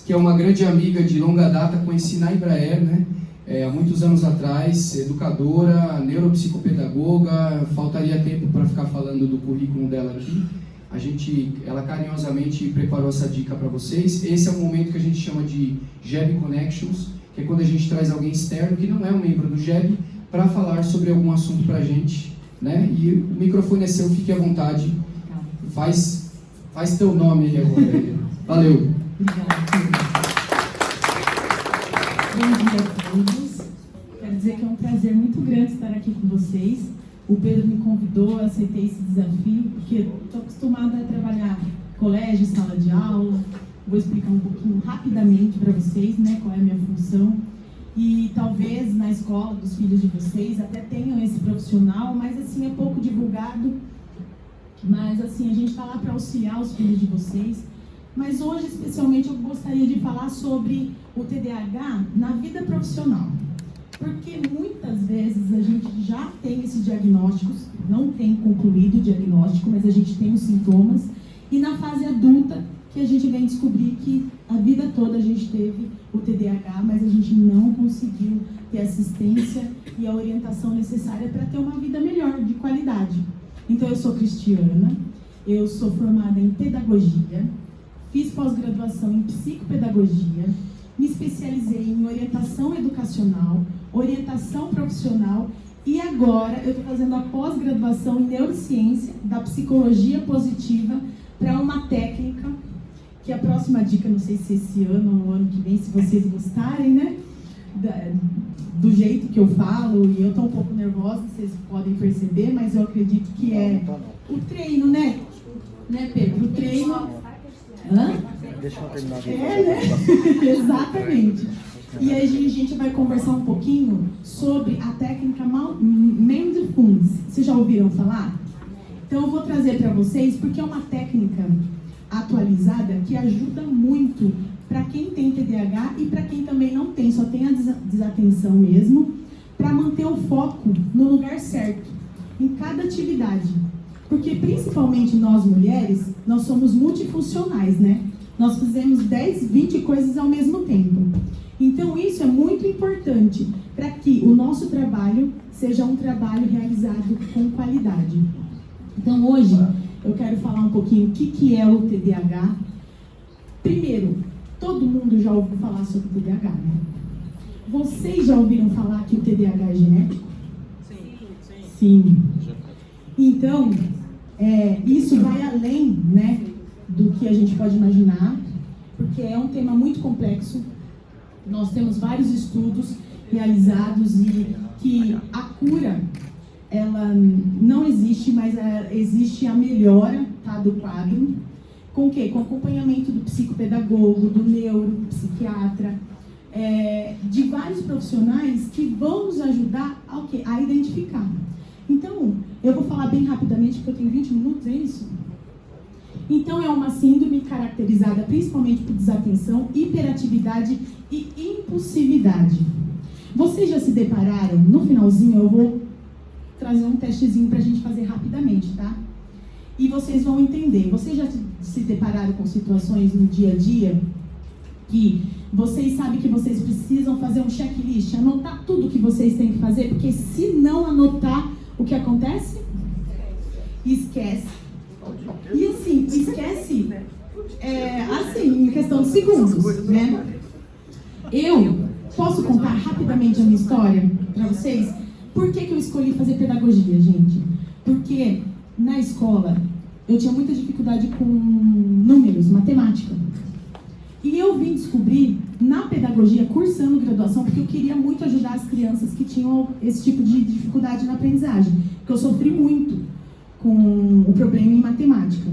que é uma grande amiga de longa data, conheci na Embraer, né? Há muitos anos atrás, educadora, neuropsicopedagoga, faltaria tempo para ficar falando do currículo dela aqui. Ela carinhosamente preparou essa dica para vocês. Esse é um momento que a gente chama de GEB Connections, que é quando a gente traz alguém externo, que não é um membro do GEB, para falar sobre algum assunto para a gente, né? E o microfone é seu, fique à vontade. Faz teu nome aí agora. Valeu. Bom dia a todos. Quero dizer que é um prazer muito grande estar aqui com vocês. O Pedro me convidou, eu aceitei esse desafio, porque estou acostumada a trabalhar em colégio, sala de aula. Vou explicar um pouquinho rapidamente para vocês, né, qual é a minha função. E talvez na escola dos filhos de vocês até tenham esse profissional, mas assim é pouco divulgado. Mas assim, a gente está lá para auxiliar os filhos de vocês. Mas hoje, especialmente, eu gostaria de falar sobre o TDAH na vida profissional. Porque muitas vezes a gente já tem esses diagnósticos, não tem concluído o diagnóstico, mas a gente tem os sintomas. E na fase adulta, que a gente vem descobrir que a vida toda a gente teve o TDAH, mas a gente não conseguiu ter assistência e a orientação necessária para ter uma vida melhor, de qualidade. Então, eu sou Cristiana, eu sou formada em pedagogia, fiz pós-graduação em psicopedagogia, me especializei em orientação educacional, orientação profissional e agora eu estou fazendo a pós-graduação em neurociência da psicologia positiva para uma técnica que a próxima dica, não sei se esse ano ou ano que vem, se vocês gostarem, né? Do jeito que eu falo, e eu estou um pouco nervosa, vocês podem perceber, mas eu acredito que é o treino, né? Né, Pedro? O treino... Hã? Deixa eu terminar de né? Exatamente. E aí a gente vai conversar um pouquinho sobre a técnica Mindfulness. Vocês já ouviram falar? Então eu vou trazer para vocês, porque é uma técnica atualizada que ajuda muito para quem tem TDAH e para quem também não tem, só tem a desatenção mesmo, para manter o foco no lugar certo, em cada atividade. Porque principalmente nós mulheres, nós somos multifuncionais, né? Nós fazemos 10, 20 coisas ao mesmo tempo. Então isso é muito importante para que o nosso trabalho seja um trabalho realizado com qualidade. Então hoje eu quero falar um pouquinho o que é o TDAH. Primeiro, todo mundo já ouviu falar sobre o TDAH, né? Vocês já ouviram falar que o TDAH é genético? Sim. Então, isso vai além, né, do que a gente pode imaginar, porque é um tema muito complexo. Nós temos vários estudos realizados e que a cura, ela não existe, mas existe a melhora, tá, do quadro. Com o quê? Com acompanhamento do psicopedagogo, do neuro, do psiquiatra, de vários profissionais que vão nos ajudar a identificar. Então, eu vou falar bem rapidamente, porque eu tenho 20 minutos, é isso? Então, é uma síndrome caracterizada principalmente por desatenção, hiperatividade e impulsividade. Vocês já se depararam? No finalzinho, eu vou trazer um testezinho para a gente fazer rapidamente, tá? E vocês vão entender. Vocês já se depararam com situações no dia a dia que vocês sabem que vocês precisam fazer um checklist, anotar tudo que vocês têm que fazer, porque se não anotar, o que acontece? Esquece. E assim, esquece assim, em questão de segundos, né? Eu posso contar rapidamente a minha história para vocês? Por que eu escolhi fazer pedagogia, gente? Porque na escola eu tinha muita dificuldade com números, matemática. E eu vim descobrir na pedagogia, cursando graduação, porque eu queria muito ajudar as crianças que tinham esse tipo de dificuldade na aprendizagem. Porque eu sofri muito com o problema em matemática.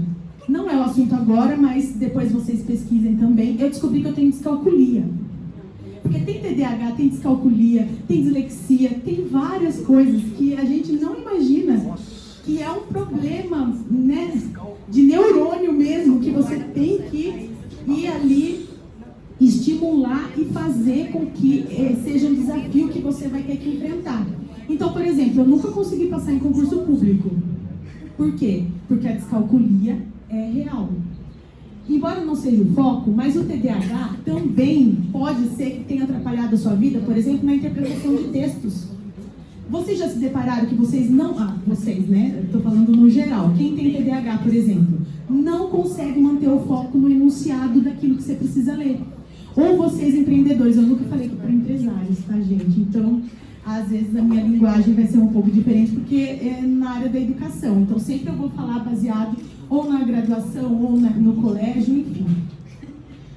Não é o assunto agora, mas depois vocês pesquisem também. Eu descobri que eu tenho descalculia. Porque tem TDAH, tem descalculia, tem dislexia, tem várias coisas que a gente não imagina que é um problema, né, de neurônio mesmo, que você tem que ir ali estimular e fazer com que seja um desafio que você vai ter que enfrentar. Então, por exemplo, eu nunca consegui passar em concurso público. Por quê? Porque a descalculia é real. embora não seja o foco, mas o TDAH também pode ser que tenha atrapalhado a sua vida, por exemplo, na interpretação de textos. Vocês já se depararam que vocês não... vocês, né? Eu estou falando no geral. Quem tem TDAH, por exemplo, não consegue manter o foco no enunciado daquilo que você precisa ler. Ou vocês, empreendedores, eu nunca falei que para empresários, tá, gente? Então, às vezes a minha linguagem vai ser um pouco diferente, porque é na área da educação. Então, sempre eu vou falar baseado ou na graduação, ou no colégio, enfim.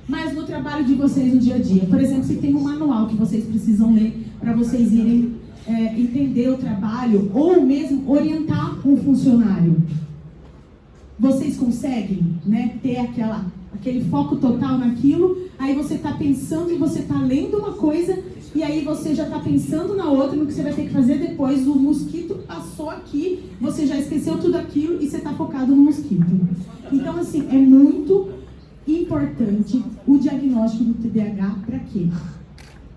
Mas no trabalho de vocês no dia a dia. Por exemplo, se tem um manual que vocês precisam ler para vocês irem entender o trabalho, ou mesmo orientar um funcionário. Vocês conseguem, né, ter aquele foco total naquilo, aí você está pensando e você está lendo uma coisa, e aí você já está pensando na outra, no que você vai ter que fazer depois. O mosquito passou aqui, você já esqueceu tudo aquilo e você está focado no mosquito. Então, assim, é muito importante o diagnóstico do TDAH. Para quê?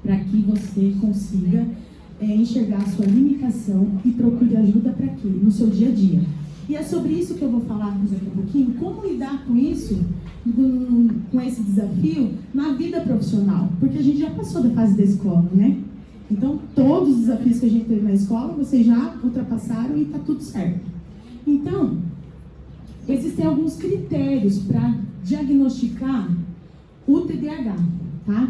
Para que você consiga enxergar a sua limitação e procure ajuda para quê? No seu dia a dia. E é sobre isso que eu vou falar daqui a pouquinho, como lidar com isso, com esse desafio na vida profissional. Porque a gente já passou da fase da escola, né? Então, todos os desafios que a gente teve na escola, vocês já ultrapassaram e está tudo certo. Então, existem alguns critérios para diagnosticar o TDAH, tá?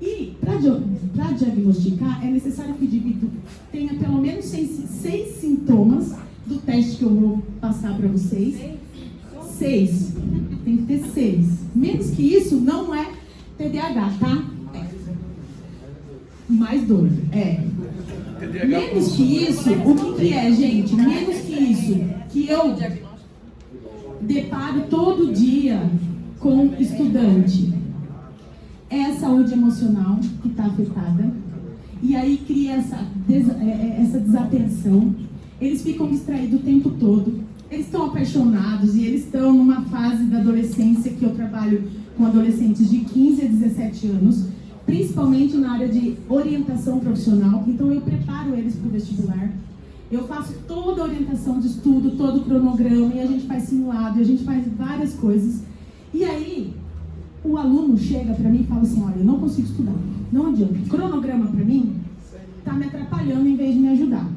E para diagnosticar, é necessário que o indivíduo tenha pelo menos 6 sintomas do teste que eu vou passar para vocês. 6. Tem que ter 6. Menos que isso não é TDAH, tá? Mais doido. Menos que isso, o que é, gente? Menos que isso, que eu deparo todo dia com estudante. É a saúde emocional que está afetada. E aí cria essa desatenção. Eles ficam distraídos o tempo todo. Eles estão apaixonados e eles estão numa fase da adolescência que eu trabalho com adolescentes de 15 a 17 anos, principalmente na área de orientação profissional. Então eu preparo eles para o vestibular. Eu faço toda a orientação de estudo, todo o cronograma, e a gente faz simulado, e a gente faz várias coisas. E aí, o aluno chega para mim e fala assim: olha, eu não consigo estudar, não adianta. O cronograma para mim está me atrapalhando em vez de me ajudar.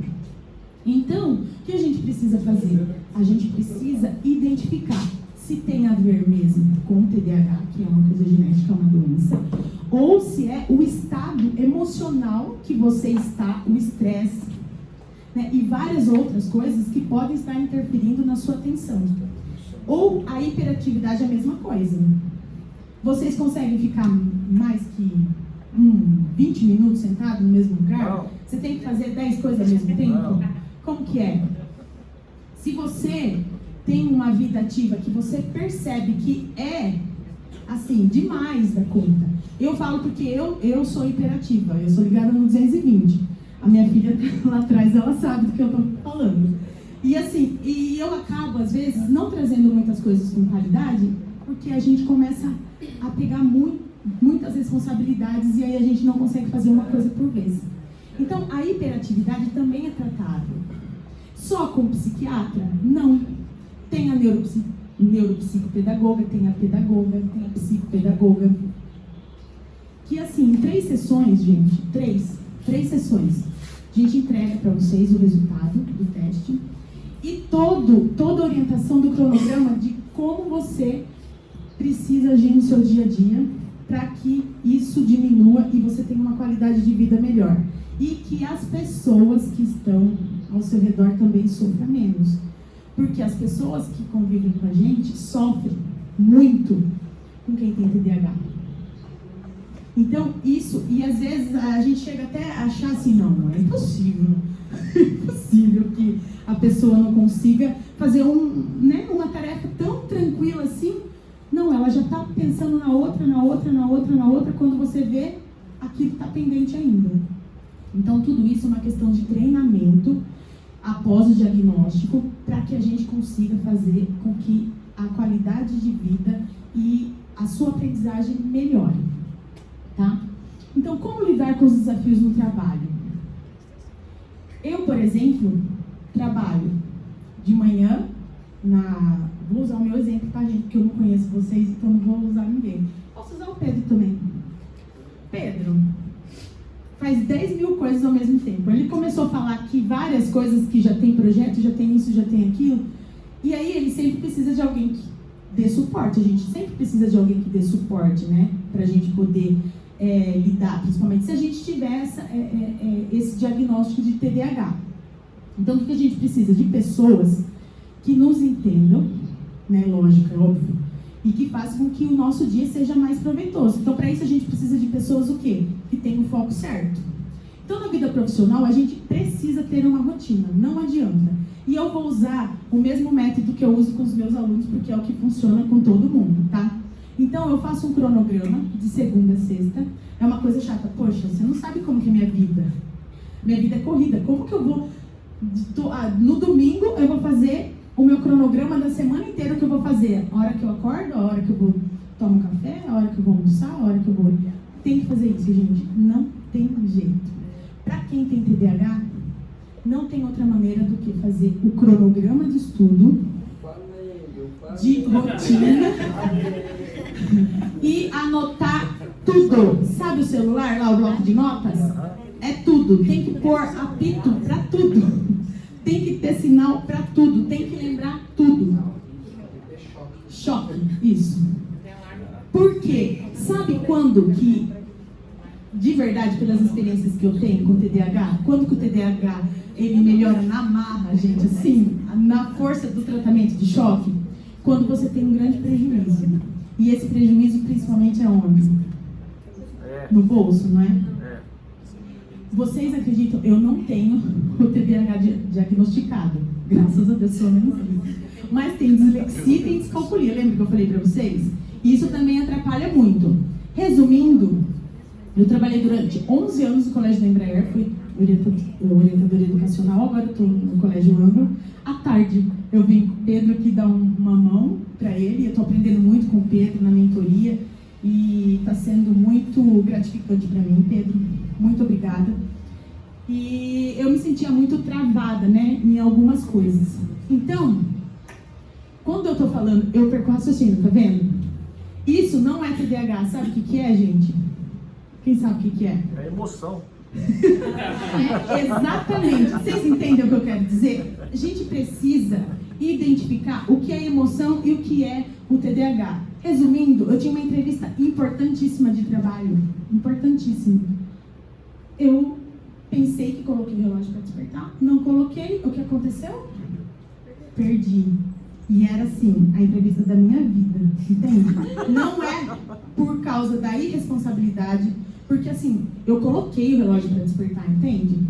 Então, o que a gente precisa fazer? A gente precisa identificar se tem a ver mesmo com o TDAH, que é uma coisa genética, uma doença, ou se é o estado emocional que você está, o estresse, né, e várias outras coisas que podem estar interferindo na sua atenção. Ou a hiperatividade é a mesma coisa. Vocês conseguem ficar mais que 20 minutos sentado no mesmo lugar? Você tem que fazer 10 coisas ao mesmo tempo? Como que é? Se você tem uma vida ativa que você percebe que é, assim, demais da conta. Eu falo porque eu sou hiperativa, eu sou ligada no 220. A minha filha lá atrás, ela sabe do que eu estou falando. E assim, eu acabo, às vezes, não trazendo muitas coisas com qualidade, porque a gente começa a pegar muitas responsabilidades e aí a gente não consegue fazer uma coisa por vez. Então, a hiperatividade também é tratável. Só com o psiquiatra? Não. Tem a neuropsicopedagoga, tem a pedagoga, tem a psicopedagoga. Que assim, em 3 sessões, gente, 3 sessões, a gente entrega para vocês o resultado do teste e toda a orientação do cronograma de como você precisa agir no seu dia a dia para que isso diminua e você tenha uma qualidade de vida melhor. E que as pessoas que estão ao seu redor também sofram menos. Porque as pessoas que convivem com a gente sofrem muito com quem tem TDAH. Então, isso, e às vezes a gente chega até a achar assim, não é impossível. É impossível que a pessoa não consiga fazer uma tarefa tão tranquila assim. Não, ela já está pensando na outra, quando você vê, aquilo está pendente ainda. Então, tudo isso é uma questão de treinamento após o diagnóstico, para que a gente consiga fazer com que a qualidade de vida e a sua aprendizagem melhore, tá? Então, como lidar com os desafios no trabalho? Eu, por exemplo, trabalho de manhã Vou usar o meu exemplo, tá, gente? Porque eu não conheço vocês, então não vou usar ninguém. Posso usar o Pedro também. Pedro faz 10 mil coisas ao mesmo tempo. Ele começou a falar aqui várias coisas que já tem projeto, já tem isso, já tem aquilo. E aí ele sempre precisa de alguém que dê suporte. A gente sempre precisa de alguém que dê suporte, né? Pra gente poder lidar, principalmente se a gente tiver esse diagnóstico de TDAH. Então, o que a gente precisa? De pessoas que nos entendam, né? Lógico, é óbvio, e que façam com que o nosso dia seja mais proveitoso. Então, para isso, a gente precisa de pessoas o quê? Que tenham o foco certo. Então, na vida profissional, a gente precisa ter uma rotina, não adianta. E eu vou usar o mesmo método que eu uso com os meus alunos, porque é o que funciona com todo mundo, tá? Então, eu faço um cronograma de segunda a sexta. É uma coisa chata. Poxa, você não sabe como que é minha vida. Minha vida é corrida. Como que eu vou... No domingo, eu vou fazer o meu cronograma da semana inteira, que eu vou fazer. A hora que eu acordo, a hora que eu vou tomar um café, a hora que eu vou almoçar, a hora que eu vou... Tem que fazer isso, gente. Não tem jeito. Para quem tem TDAH, não tem outra maneira do que fazer o cronograma de estudo, de rotina, e anotar tudo. Sabe o celular lá, o bloco de notas? É tudo. Tem que pôr apito para tudo. Tem que ter sinal para tudo. Tem que lembrar tudo. Choque. Isso. Por quê? Sabe quando que, de verdade, pelas experiências que eu tenho com o TDAH, quando que o TDAH ele melhora na marra, gente, assim, na força do tratamento de choque? Quando você tem um grande prejuízo. E esse prejuízo principalmente é onde? No bolso, não é? Vocês acreditam? Eu não tenho o TDAH diagnosticado. Graças a Deus, pelo menos isso. Mas tem dislexia e tem descalculia. Lembra que eu falei para vocês? E isso também atrapalha muito. Resumindo, eu trabalhei durante 11 anos no Colégio da Embraer, fui orientadora educacional, agora estou no Colégio Anglo. À tarde, eu vim com o Pedro aqui dar uma mão para ele. Eu estou aprendendo muito com o Pedro na mentoria e está sendo muito gratificante para mim, Pedro. Muito obrigada. E eu me sentia muito travada, né, em algumas coisas. Então, quando eu estou falando, eu perco o raciocínio, tá vendo? Isso não é TDAH, sabe o que é, gente? Quem sabe o que é? É emoção. Exatamente. Vocês entendem o que eu quero dizer? A gente precisa identificar o que é emoção e o que é o TDAH. Resumindo, eu tinha uma entrevista importantíssima de trabalho. Importantíssima. Eu pensei que coloquei o relógio para despertar. Não coloquei. O que aconteceu? Perdi. E era assim, a entrevista da minha vida. Entende? Não é por causa da irresponsabilidade. Porque assim, eu coloquei o relógio para despertar, entende?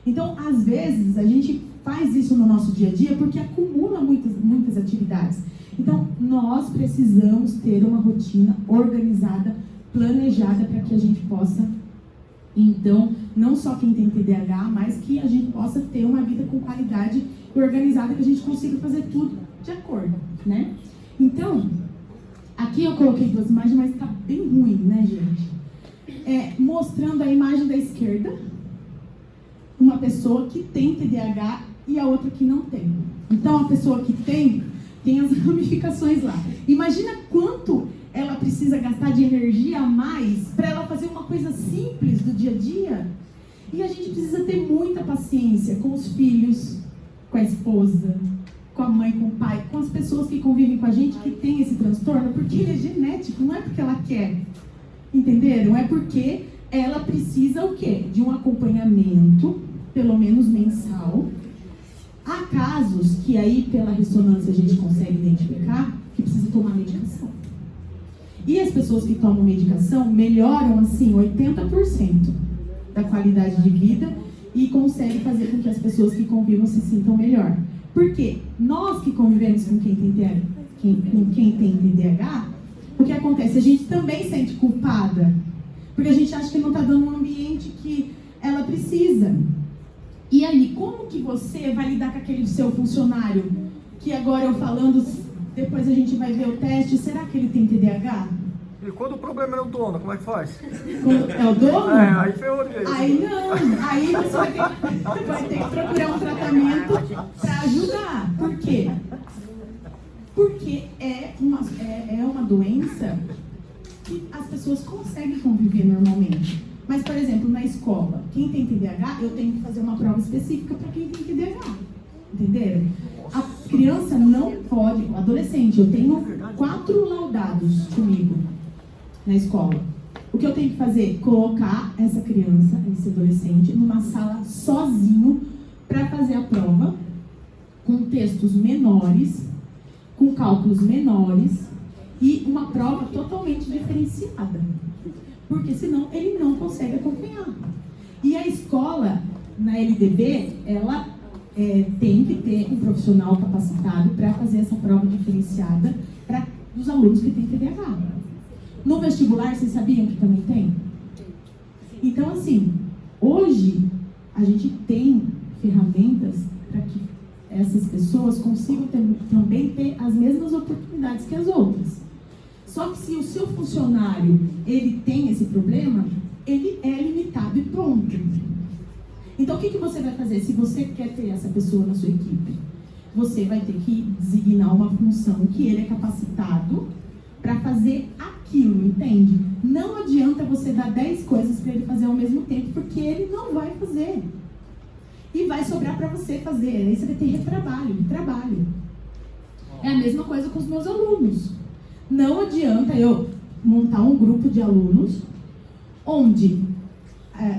Então, às vezes, a gente faz isso no nosso dia a dia porque acumula muitas atividades. Então, nós precisamos ter uma rotina organizada, planejada, para que a gente possa, então, não só quem tem TDAH, mas que a gente possa ter uma vida com qualidade e organizada, que a gente consiga fazer tudo de acordo, né? Então, aqui eu coloquei duas imagens, mas tá bem ruim, né, gente? Mostrando a imagem da esquerda, uma pessoa que tem TDAH e a outra que não tem. Então, a pessoa que tem as ramificações lá. Imagina quanto ela precisa gastar de energia a mais para ela fazer uma coisa simples do dia a dia. E a gente precisa ter muita paciência com os filhos, com a esposa, com a mãe, com o pai, com as pessoas que convivem com a gente que tem esse transtorno, porque ele é genético, não é porque ela quer. Entenderam? É porque ela precisa o quê? De um acompanhamento, pelo menos mensal. Há casos que aí, pela ressonância, a gente consegue identificar que precisa tomar medicação. E as pessoas que tomam medicação melhoram, assim, 80% da qualidade de vida e conseguem fazer com que as pessoas que convivam se sintam melhor. Porque nós que convivemos com quem tem TDAH, o que acontece? A gente também se sente culpada, porque a gente acha que não está dando um ambiente que ela precisa. E aí, como que você vai lidar com aquele seu funcionário, que agora eu falando, depois a gente vai ver o teste, será que ele tem TDAH? E quando o problema é o dono, como é que faz? É o dono? Aí ferrou de vez. Aí não, aí você vai ter que procurar um tratamento para ajudar. Por quê? Porque doença que as pessoas conseguem conviver normalmente. Mas, por exemplo, na escola, quem tem TDAH, eu tenho que fazer uma prova específica para quem tem TDAH. Entenderam? A criança não pode, o adolescente, eu tenho 4 laudados comigo na escola. O que eu tenho que fazer? Colocar essa criança, esse adolescente, numa sala sozinho para fazer a prova, com textos menores, com cálculos menores e uma prova totalmente diferenciada. Porque senão ele não consegue acompanhar. E a escola, na LDB, ela tem que ter um profissional capacitado para fazer essa prova diferenciada para os alunos que têm TDAH. No vestibular, vocês sabiam que também tem? Então, assim, hoje a gente tem ferramentas para que essas pessoas consigam também ter as mesmas oportunidades que as outras. Só que se o seu funcionário, ele tem esse problema, ele é limitado e pronto. Então, o que você vai fazer se você quer ter essa pessoa na sua equipe? Você vai ter que designar uma função que ele é capacitado para fazer aquilo, entende? Não adianta você dar 10 coisas para ele fazer ao mesmo tempo, porque ele não vai fazer. E vai sobrar para você fazer, aí você vai ter trabalho. É a mesma coisa com os meus alunos. Não adianta eu montar um grupo de alunos onde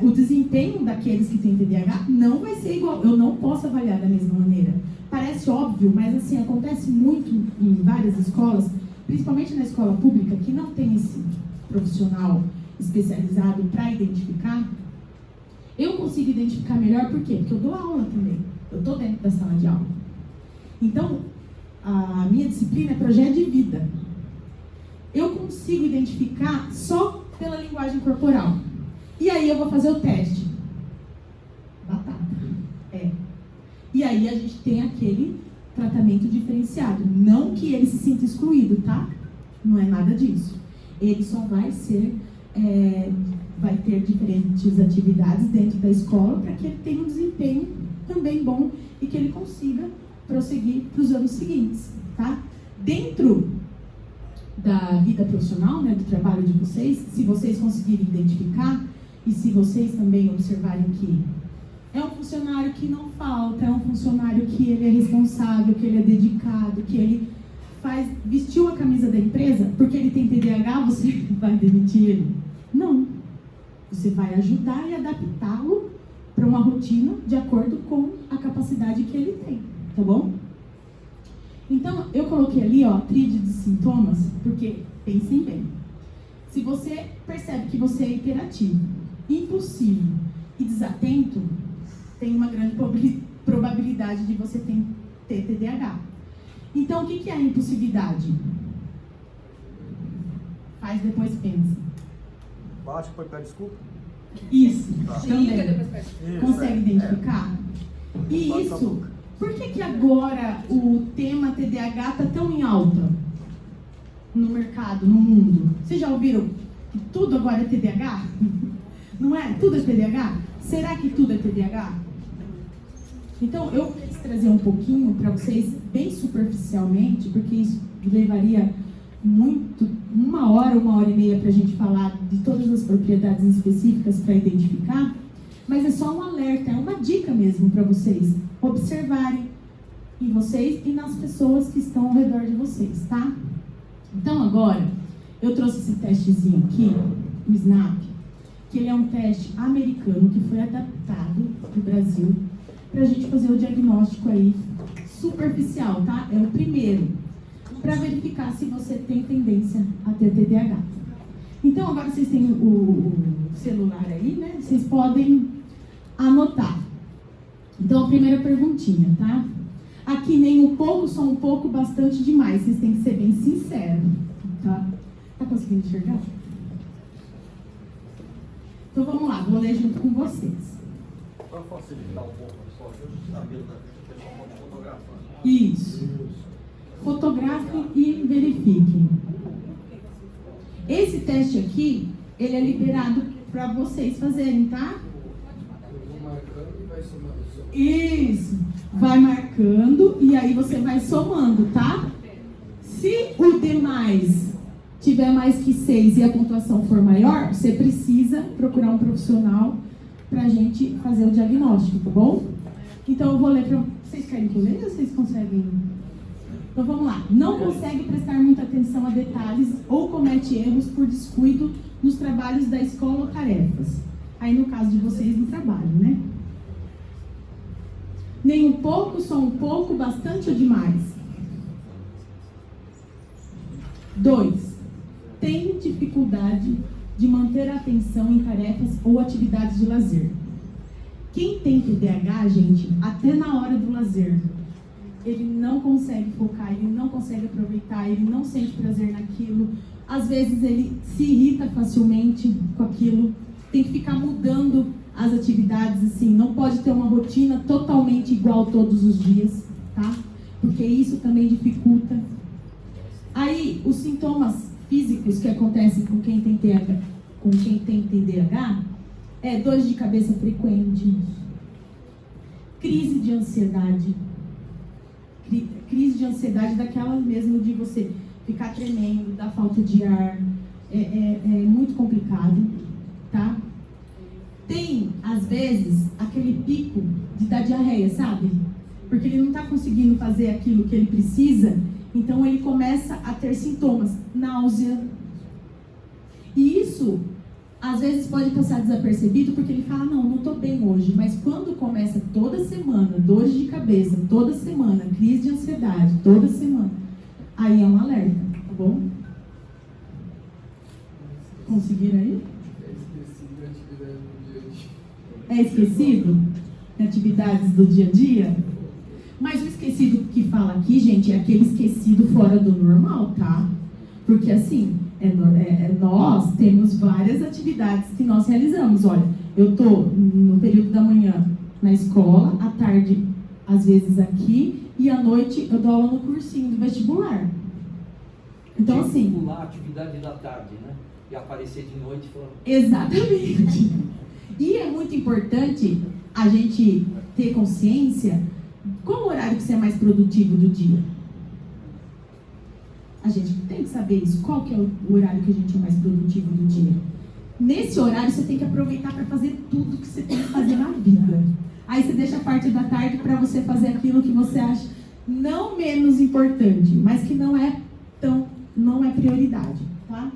o desempenho daqueles que têm TDAH não vai ser igual. Eu não posso avaliar da mesma maneira. Parece óbvio, mas assim, acontece muito em várias escolas, principalmente na escola pública, que não tem esse profissional especializado para identificar. Eu consigo identificar melhor, por quê? Porque eu dou aula também. Eu estou dentro da sala de aula. Então, a minha disciplina é projeto de vida. Eu consigo identificar só pela linguagem corporal. E aí eu vou fazer o teste. Batata. E aí a gente tem aquele tratamento diferenciado. Não que ele se sinta excluído, tá? Não é nada disso. Ele só vai ser... vai ter diferentes atividades dentro da escola para que ele tenha um desempenho também bom e que ele consiga prosseguir para os anos seguintes, tá? Dentro da vida profissional, né, do trabalho de vocês, se vocês conseguirem identificar e se vocês também observarem que é um funcionário que não falta, é um funcionário que ele é responsável, que ele é dedicado, que ele vestiu a camisa da empresa, porque ele tem TDAH, você vai demitir ele? Não. Você vai ajudar e adaptá-lo para uma rotina de acordo com a capacidade que ele tem, tá bom? Então, eu coloquei ali, ó, tríade de sintomas, porque, pensem bem, se você percebe que você é hiperativo, impulsivo e desatento, tem uma grande probabilidade de você ter TDAH. Então, o que é a impulsividade? Faz, depois pensa. Bate, depois pede desculpa. Isso, Tá. também. Consegue identificar? E isso, por que agora o tema TDAH está tão em alta no mercado, no mundo? Vocês já ouviram que tudo agora é TDAH? Não é? Tudo é TDAH? Será que tudo é TDAH? Então, eu quis trazer um pouquinho para vocês, bem superficialmente, porque isso levaria uma hora e meia para a gente falar de todas as propriedades específicas para identificar, mas é só um alerta, é uma dica mesmo para vocês observarem em vocês e nas pessoas que estão ao redor de vocês, tá? Então agora, eu trouxe esse testezinho aqui, o SNAP, que ele é um teste americano que foi adaptado para o Brasil, para a gente fazer o diagnóstico aí superficial, tá? É o primeiro, para verificar se você tem tendência a ter TDAH. Então, agora vocês têm o celular aí, né? Vocês podem anotar. Então, a primeira perguntinha, tá? Aqui, nem um pouco, só um pouco, bastante demais. Vocês têm que ser bem sinceros, tá? Tá conseguindo enxergar? Então, vamos lá. Vou ler junto com vocês. Para facilitar um pouco a só, eu sabia que o pessoal pode fotografar. Isso. Fotografem e verifiquem. Esse teste aqui, ele é liberado para vocês fazerem, tá? Eu vou marcando e vai somando. Isso. Vai marcando e aí você vai somando, tá? Se o demais tiver mais que 6 e a pontuação for maior, você precisa procurar um profissional para a gente fazer o diagnóstico, tá bom? Então eu vou ler para vocês. Querem que eu leia ou vocês conseguem? Então vamos lá. Não consegue prestar muita atenção a detalhes ou comete erros por descuido nos trabalhos da escola ou tarefas. Aí no caso de vocês, no trabalho, né? Nem um pouco, só um pouco, bastante ou demais? 2. Tem dificuldade de manter a atenção em tarefas ou atividades de lazer. Quem tem TDAH, gente, até na hora do lazer, ele não consegue focar, ele não consegue aproveitar, ele não sente prazer naquilo. Às vezes ele se irrita facilmente com aquilo. Tem que ficar mudando as atividades, assim, não pode ter uma rotina totalmente igual todos os dias, tá? Porque isso também dificulta. Aí, os sintomas físicos que acontecem com quem tem TDAH é dor de cabeça frequente, crise de ansiedade, daquela mesmo de você ficar tremendo, da falta de ar, é muito complicado, tá? Tem, às vezes, aquele pico de dar diarreia, sabe? Porque ele não está conseguindo fazer aquilo que ele precisa, então ele começa a ter sintomas, náusea. E isso, às vezes, pode passar desapercebido, porque ele fala, não estou bem hoje. Mas quando começa toda semana, dores de cabeça, toda semana, crise de ansiedade, toda semana, aí é um alerta, tá bom? Conseguiram aí? É esquecido? Em atividades do dia a dia? Mas o esquecido que fala aqui, gente, é aquele esquecido fora do normal, tá? Porque assim, nós temos várias atividades que nós realizamos. Olha, eu estou no período da manhã na escola, à tarde, às vezes aqui, e à noite eu dou aula no cursinho do vestibular. Então, assim... Pular a atividade da tarde, né? E aparecer de noite falando... Exatamente. E é muito importante a gente ter consciência qual o horário que você é mais produtivo do dia. A gente tem que saber isso. Qual que é o horário que a gente é mais produtivo do dia? Nesse horário você tem que aproveitar para fazer tudo que você tem que fazer na vida. Aí você deixa a parte da tarde para você fazer aquilo que você acha não menos importante, mas que não é prioridade, tá?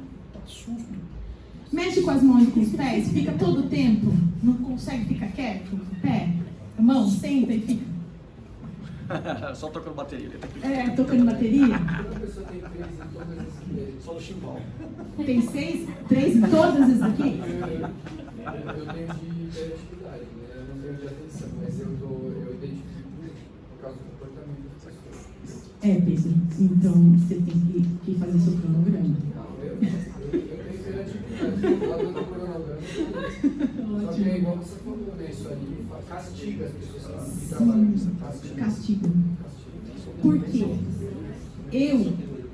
Mexe com as mãos e com os pés, fica todo o tempo, não consegue ficar quieto, pé, a mão, senta e fica. Só tocando bateria. Tocando bateria. Toda pessoa tem 3 em todas as... Só no chimbal. Tem 3 em todas essas aqui? Eu tenho de hiperatividade, né? Eu não tenho de atenção, mas eu identifico por causa do comportamento das pessoas. Pedro, então você tem que fazer seu cronograma. Não, eu tenho hiperatividade, eu estou lá dando cronograma. Só que é igual você falou, né? Isso aí castiga as pessoas que trabalham. Castigo. Por quê?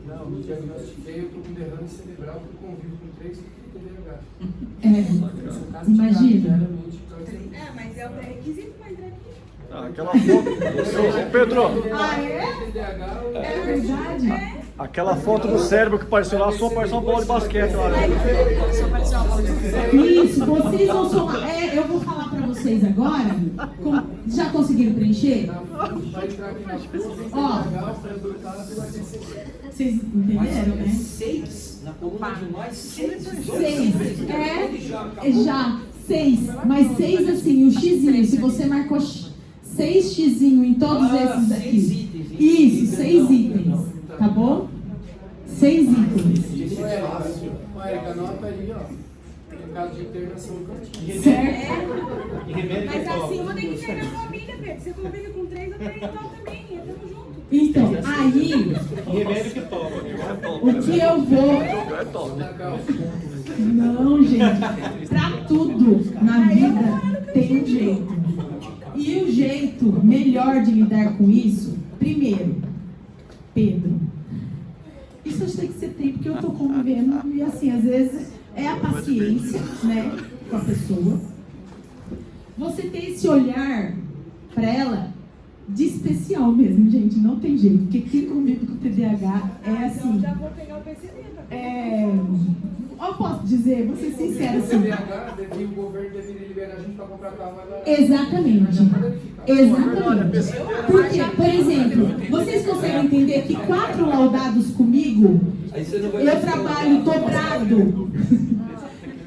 Não, diagnostiquei, eu estou com derrame cerebral porque eu convivo com 3 TDAH. Imagina. Mas é o pré-requisito, mas é Aquela foto. Pedro, É verdade? aquela foto do cérebro que pareceu lá, só pareceu uma bola de basquete lá. Isso, vocês vão somar. Eu vou falar pra vocês agora. Já conseguiram preencher? Ó, vocês entenderam, né? 6 na coluna de mais 6. 6. Já. 6. Mas 6 assim, o xizinho. Se você marcou 6 xizinho em todos esses daqui. 6 itens. Isso, 6 itens. Tá bom? 6 itens. Érica, anota aí, ó. Em caso de internação infantil. Certo? Mas acima tem que ter na família, Pedro. Você convive com 3, eu tenho igual também. Tamo junto. Então, aí, Remédio que toma. o que eu vou... Não, gente. Pra tudo na vida tem um jeito. E o jeito melhor de lidar com isso, primeiro, Pedro, isso eu sei que você tem, porque eu tô convivendo, e assim, às vezes é a paciência, né, com a pessoa. Você ter esse olhar para ela de especial mesmo, gente, não tem jeito, porque quem convive com TDAH é assim. Já vou pegar o PCD também. Eu posso dizer, vou ser sincera O assim. TDAH, o governo deveria liberar a gente para comprar carro mais barato. Exatamente. Exatamente. Porque, por exemplo, vocês conseguem entender que 4 laudados comigo, eu trabalho dobrado.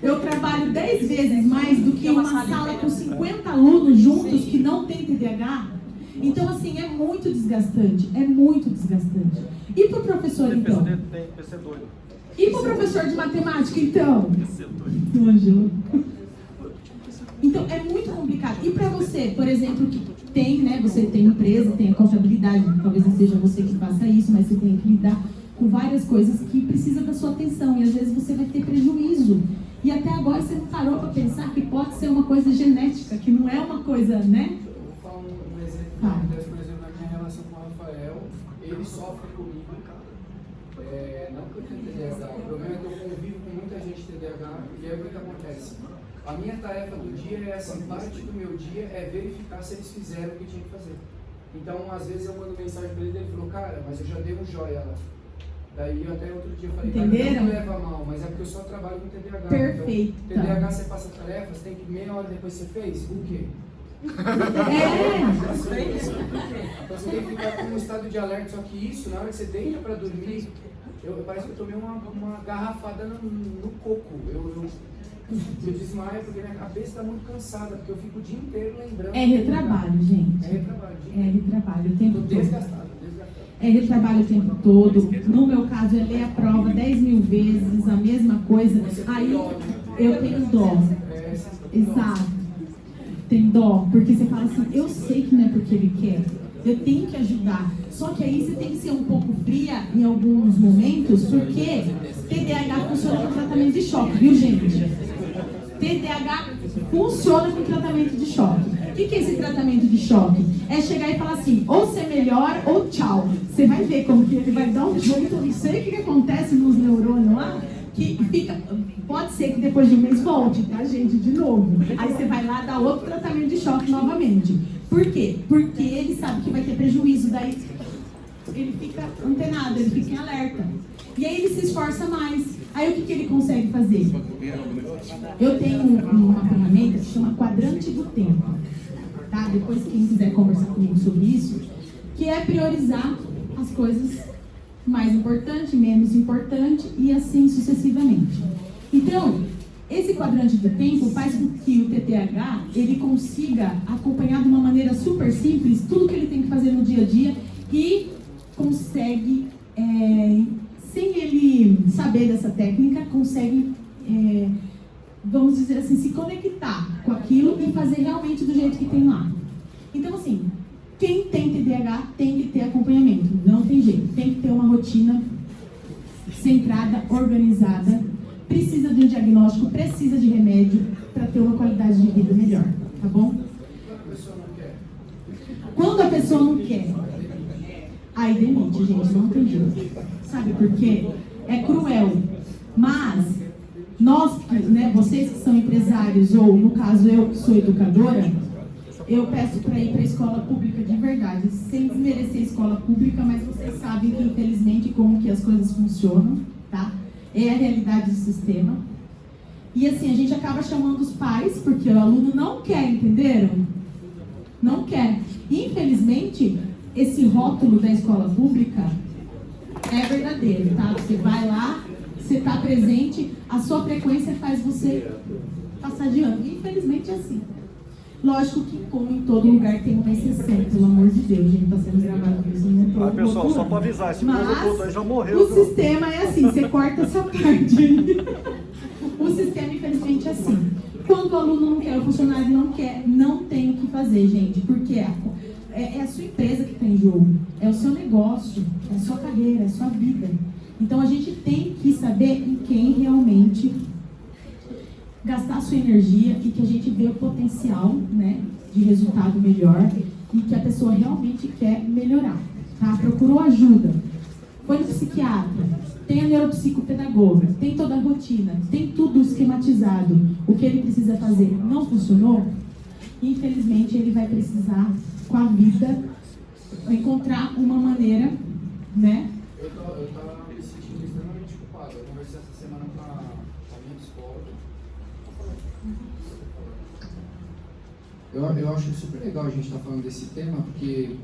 Eu trabalho 10 vezes mais do que uma sala com 50 alunos juntos que não tem TDAH. Então, assim, é muito desgastante. É muito desgastante. E para o professor, então? Tem PC doido. E para o professor de matemática, então? Anjo. Então, é muito complicado. E para você, por exemplo, que tem, né? Você tem empresa, tem a contabilidade, talvez não seja você que faça isso, mas você tem que lidar com várias coisas que precisam da sua atenção. E às vezes você vai ter prejuízo. E até agora você não parou para pensar que pode ser uma coisa genética, que não é uma coisa, né? Eu vou falar um exemplo, por exemplo, na minha relação com o Rafael, ele sofre comigo. Não que eu tenho TDAH, o problema é que eu convivo com muita gente TDAH, e aí o que acontece? A minha tarefa do dia é assim, parte do meu dia é verificar se eles fizeram o que tinha que fazer. Então, às vezes eu mando mensagem para ele e ele falou, cara, mas eu já dei um joia lá. Daí até outro dia eu falei, entenderam? Cara, não leva mal, mas é porque eu só trabalho com TDAH. Perfeito. Então, TDAH você passa tarefas, tem que meia hora depois você fez, o quê? É. Então você tem que ficar com um estado de alerta, só que isso, na hora que você deita para dormir, parece que eu tomei uma garrafada no coco. Eu desmaio porque minha cabeça está muito cansada, porque eu fico o dia inteiro lembrando. É retrabalho, gente. É retrabalho. É retrabalho o tempo todo. Desgastado. É retrabalho o tempo todo. No meu caso, é ler a prova 10 mil vezes, a mesma coisa. Aí eu tenho dó. Exato. Tem dó, porque você fala assim, eu sei que não é porque ele quer. Eu tenho que ajudar. Só que aí você tem que ser um pouco fria em alguns momentos, porque TDAH funciona com tratamento de choque, viu, gente? TDAH funciona com tratamento de choque. O que é esse tratamento de choque? É chegar e falar assim, ou você melhora ou tchau. Você vai ver como que ele vai dar um jeito, eu não sei o que acontece nos neurônios lá, que fica, pode ser que depois de um mês volte, tá, gente, de novo. Aí você vai lá dar outro tratamento de choque novamente. Por quê? Porque ele sabe que vai ter prejuízo, daí ele fica antenado, ele fica em alerta. E aí ele se esforça mais. Aí o que ele consegue fazer? Eu tenho uma ferramenta que se chama quadrante do tempo. Tá? Depois quem quiser conversar comigo sobre isso, que é priorizar as coisas mais importantes, menos importantes e assim sucessivamente. Então, esse quadrante do tempo faz com que o TDAH ele consiga acompanhar de uma maneira super simples tudo que ele tem que fazer no dia a dia e consegue, sem ele saber dessa técnica, consegue, vamos dizer assim, se conectar com aquilo e fazer realmente do jeito que tem lá. Então, assim, quem tem TDAH tem que ter acompanhamento, não tem jeito, tem que ter uma rotina centrada, organizada, precisa de um diagnóstico, precisa de remédio para ter uma qualidade de vida melhor, tá bom? Quando a pessoa não quer, aí demite, gente, não tem jeito. Sabe por quê? É cruel, mas nós, né, vocês que são empresários, ou no caso eu que sou educadora, eu peço para ir para a escola pública de verdade, sem desmerecer a escola pública, mas vocês sabem que infelizmente como que as coisas funcionam, tá? É a realidade do sistema. E assim, a gente acaba chamando os pais, porque o aluno não quer, entenderam? Não quer. Infelizmente, esse rótulo da escola pública é verdadeiro, tá? Você vai lá, você está presente, a sua frequência faz você passar de ano. Infelizmente é assim. Lógico que, como em todo lugar, tem uma exceção, pelo amor de Deus, gente, está sendo gravado isso no todo. Pessoal, só para avisar, esse povo todo aí já morreu. O sistema é assim, você corta essa parte. O sistema, infelizmente, é assim. Quando o aluno não quer, o funcionário não quer, não tem o que fazer, gente, porque é a sua empresa que está em jogo, é o seu negócio, é a sua carreira, é a sua vida. Então, a gente tem que saber em quem realmente gastar a sua energia e que a gente vê o potencial, né, de resultado melhor e que a pessoa realmente quer melhorar, tá? Procurou ajuda, foi no psiquiatra, tem a neuropsicopedagoga, tem toda a rotina, tem tudo esquematizado, o que ele precisa fazer não funcionou, infelizmente ele vai precisar, com a vida, encontrar uma maneira, né? Eu tava me sentindo extremamente culpado. Eu conversei essa semana com a minha psicóloga. Eu acho super legal a gente estar falando desse tema, porque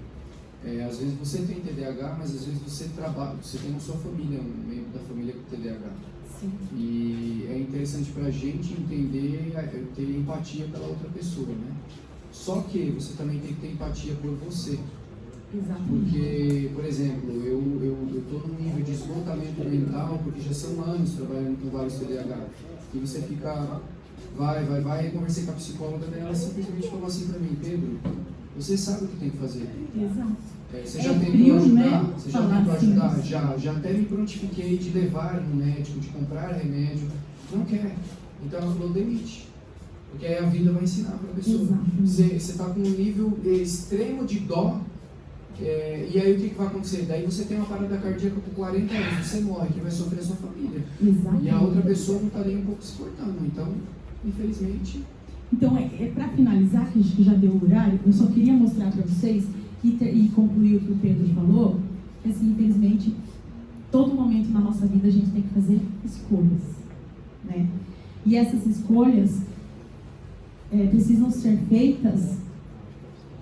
às vezes você tem TDAH, mas às vezes você trabalha, você tem na sua família, um membro da família com TDAH. Sim. E é interessante para a gente entender, ter empatia pela outra pessoa, né? Só que você também tem que ter empatia por você. Exatamente. Porque, por exemplo, eu estou num nível de esgotamento mental, porque já são anos trabalhando com vários TDAH. E você fica, vai, eu conversei com a psicóloga dela, ela simplesmente falou assim para mim: Pedro, você sabe o que tem que fazer. Exato. Você já tentou frio, ajudar? né? Você já Falar tentou assim. ajudar? Já até me prontifiquei de levar no médico, de comprar remédio. Não quer. Então ela falou: demite. Porque aí a vida vai ensinar para a pessoa. Você está com um nível extremo de dó. E aí o que vai acontecer? Daí você tem uma parada cardíaca com 40 anos, você morre, quem vai sofrer é a sua família. Exatamente. E a outra pessoa não está nem um pouco se portando. Então, infelizmente... Então, para finalizar, que a gente já deu o horário, eu só queria mostrar para vocês e concluir o que o Pedro falou, que assim, infelizmente, todo momento na nossa vida a gente tem que fazer escolhas, né? E essas escolhas precisam ser feitas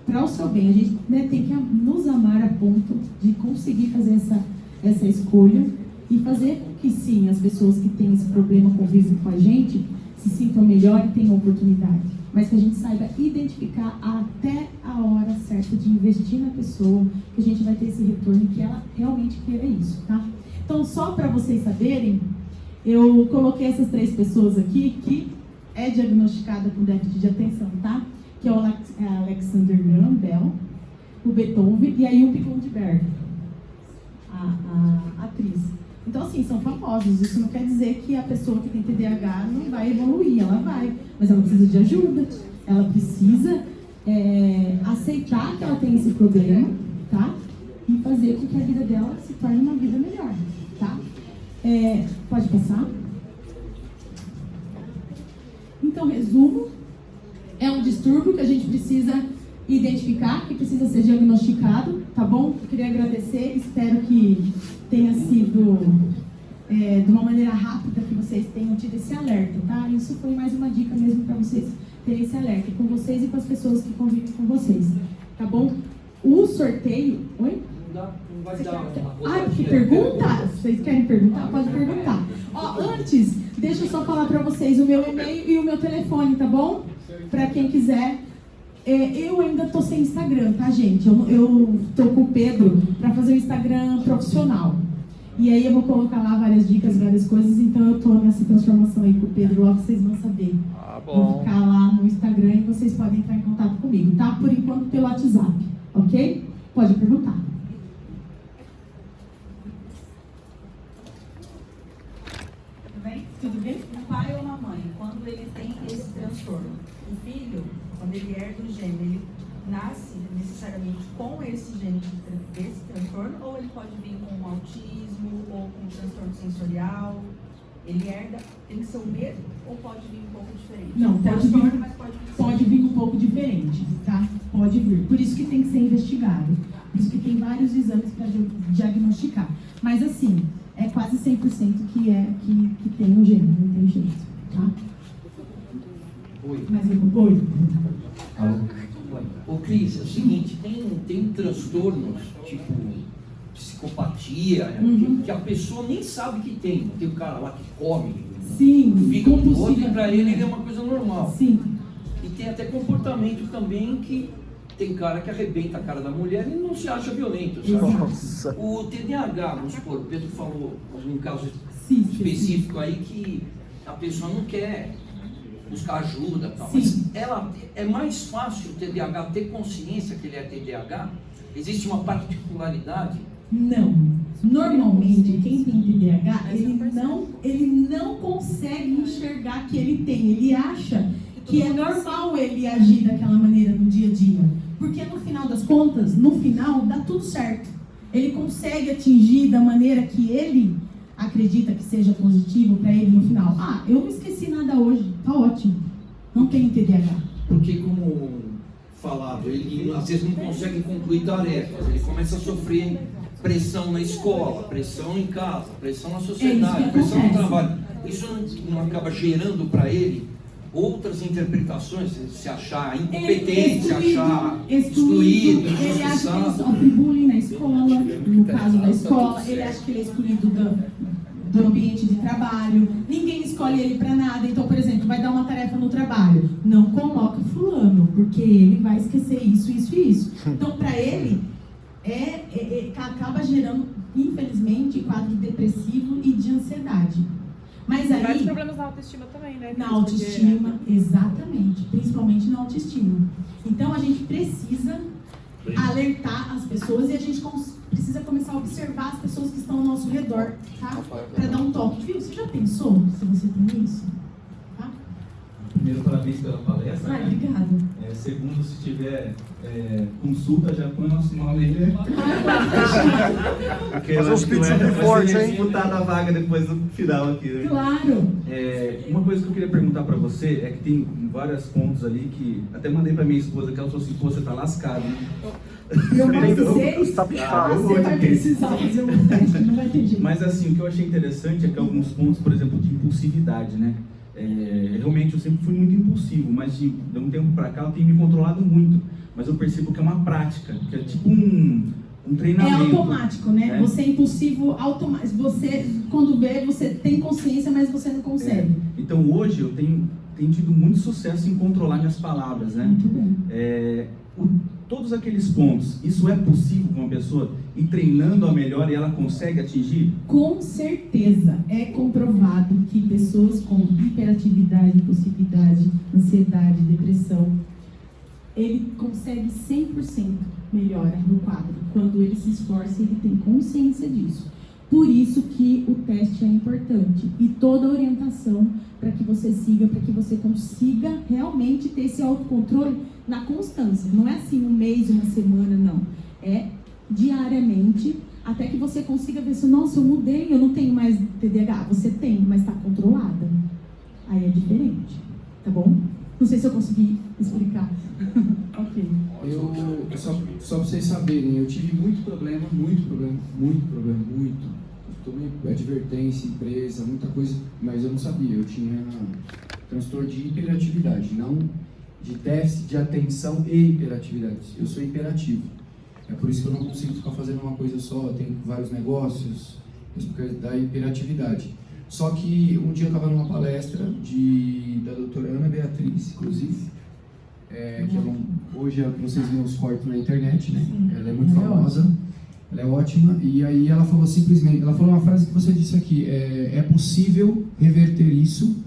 para o seu bem. A gente, né, tem que nos amar a ponto de conseguir fazer essa escolha e fazer com que, sim, as pessoas que têm esse problema convivem com a gente se sintam melhor e tenham oportunidade. Mas que a gente saiba identificar até a hora certa de investir na pessoa, que a gente vai ter esse retorno, que ela realmente queira isso, tá? Então, só para vocês saberem, eu coloquei essas 3 pessoas aqui que é diagnosticada com déficit de atenção, tá? Que é o Alexander Graham Bell, o Beethoven e a Whoopi Goldberg, a atriz. Então, assim, são famosos. Isso não quer dizer que a pessoa que tem TDAH não vai evoluir, ela vai, mas ela precisa de ajuda, ela precisa aceitar que ela tem esse problema, tá? E fazer com que a vida dela se torne uma vida melhor, tá? Pode passar? Então, resumo, é um distúrbio que a gente precisa identificar, que precisa ser diagnosticado, tá bom? Eu queria agradecer, espero que tenha sido de uma maneira rápida, que vocês tenham tido esse alerta, tá? Isso foi mais uma dica mesmo para vocês terem esse alerta, com vocês e com as pessoas que convivem com vocês, tá bom? O sorteio... Oi? Não vai dar uma porque pergunta? Vocês querem perguntar? Pode perguntar. Ó, antes, deixa eu só falar para vocês o meu e-mail e o meu telefone, tá bom? Para quem quiser. Eu ainda tô sem Instagram, tá, gente? Eu tô com o Pedro para fazer o Instagram profissional. E aí eu vou colocar lá várias dicas, várias coisas. Então eu tô nessa transformação aí com o Pedro, logo vocês vão saber. Vou ficar lá no Instagram e vocês podem entrar em contato comigo, tá? Por enquanto pelo WhatsApp, ok? Pode perguntar. Tudo bem? Um pai ou uma mãe, quando ele tem esse transtorno, o filho, quando ele herda o gene, ele nasce necessariamente com esse gene desse transtorno, ou ele pode vir com um autismo ou com um transtorno sensorial? Ele herda, tem que ser o mesmo ou pode vir um pouco diferente? Não, transtorno, mas pode vir um pouco diferente, tá? Pode vir. Por isso que tem que ser investigado. Por isso que tem vários exames para diagnosticar. Mas assim, é quase 100% que tem o gene, não tem jeito, tá? Oi. Mas oi. Alô? Ô Cris, é o seguinte, tem transtornos, tipo psicopatia, que a pessoa nem sabe que tem. Tem o cara lá que come, Sim, fica com o outro e pra ele né? é uma coisa normal. Sim. E tem até comportamento também que tem cara que arrebenta a cara da mulher e não se acha violento, sabe? Nossa. O TDAH, vamos supor, o Pedro falou um caso Sim, específico aí que a pessoa não quer buscar ajuda, tal. Sim. Mas é mais fácil o TDAH ter consciência que ele é TDAH? Existe uma particularidade? Não. Normalmente, quem tem TDAH, ele não consegue enxergar que ele tem. Ele acha que é normal ele agir daquela maneira no dia a dia. Porque no final das contas, no final, dá tudo certo. Ele consegue atingir da maneira que ele acredita que seja positivo para ele no final. Eu não esqueci nada hoje, tá ótimo. Não tenho TDAH. Porque como falado, ele às vezes não consegue concluir tarefas, ele começa a sofrer pressão na escola, pressão em casa, pressão na sociedade, pressão no trabalho. Isso não acaba gerando para ele outras interpretações, se achar incompetente, se achar excluído, ele acha que ele injustiçado. sofre bullying na escola, no caso da escola, ele acha que ele é excluído do ambiente de trabalho, ninguém escolhe ele para nada. Então, por exemplo, vai dar uma tarefa no trabalho, não coloca fulano, porque ele vai esquecer isso, isso e isso. Então, para ele, acaba gerando, infelizmente, quadro depressivo e de ansiedade. Mas aí, vários problemas na autoestima também, né? na autoestima, exatamente, principalmente na autoestima. Então, a gente precisa alertar as pessoas e a gente precisa começar a observar as pessoas que estão ao nosso redor, tá? Para dar um toque. Viu? Você já pensou se você tem isso? Tá? Primeiro, parabéns pela palestra. Ai, obrigada. Segundo, se tiver consulta, já põe nosso nome aí. Porque Fazer uns pedidos de forte, hein? Disputar a vaga depois do final aqui, né? Claro! Uma coisa que eu queria perguntar pra você é que tem vários pontos ali que até mandei pra minha esposa, que ela falou assim, pô, você tá lascado, né? Eu mais seis, Tá pichado. você vai precisar fazer um teste, não vai ter jeito. Mas assim, o que eu achei interessante é que alguns pontos, por exemplo, de impulsividade, né? Realmente eu sempre fui muito impulsivo, mas de um tempo pra cá eu tenho me controlado muito. Mas eu percebo que é uma prática, que é tipo um treinamento. É automático, né? Você é impulsivo automático. Você, quando vê, você tem consciência, mas você não consegue. Então hoje eu tenho tido muito sucesso em controlar minhas palavras, né? Muito bem. Todos aqueles pontos, isso é possível com uma pessoa ir treinando a melhor e ela consegue atingir? Com certeza, é comprovado que pessoas com hiperatividade, impulsividade, ansiedade, depressão, ele consegue 100% melhora no quadro, quando ele se esforça e ele tem consciência disso. Por isso que o teste é importante e toda a orientação para que você siga, para que você consiga realmente ter esse autocontrole na constância. Não é assim um mês, uma semana, não. É diariamente, até que você consiga ver se, nossa, eu mudei, eu não tenho mais TDAH. Você tem, mas está controlada. Aí é diferente, tá bom? Não sei se eu consegui explicar. Ok. Só para vocês saberem, eu tive muito problema. Tomei advertência, empresa, muita coisa, mas eu não sabia. Eu tinha transtorno de hiperatividade, não de déficit de atenção e hiperatividade. Eu sou hiperativo. É por isso que eu não consigo ficar fazendo uma coisa só, eu tenho vários negócios, isso por causa da hiperatividade. Só que um dia eu estava numa palestra da doutora Ana Beatriz, inclusive, que hoje vocês veem os cortes na internet, né? Ela é muito famosa, ela é ótima, e aí ela falou uma frase que você disse aqui, é possível reverter isso,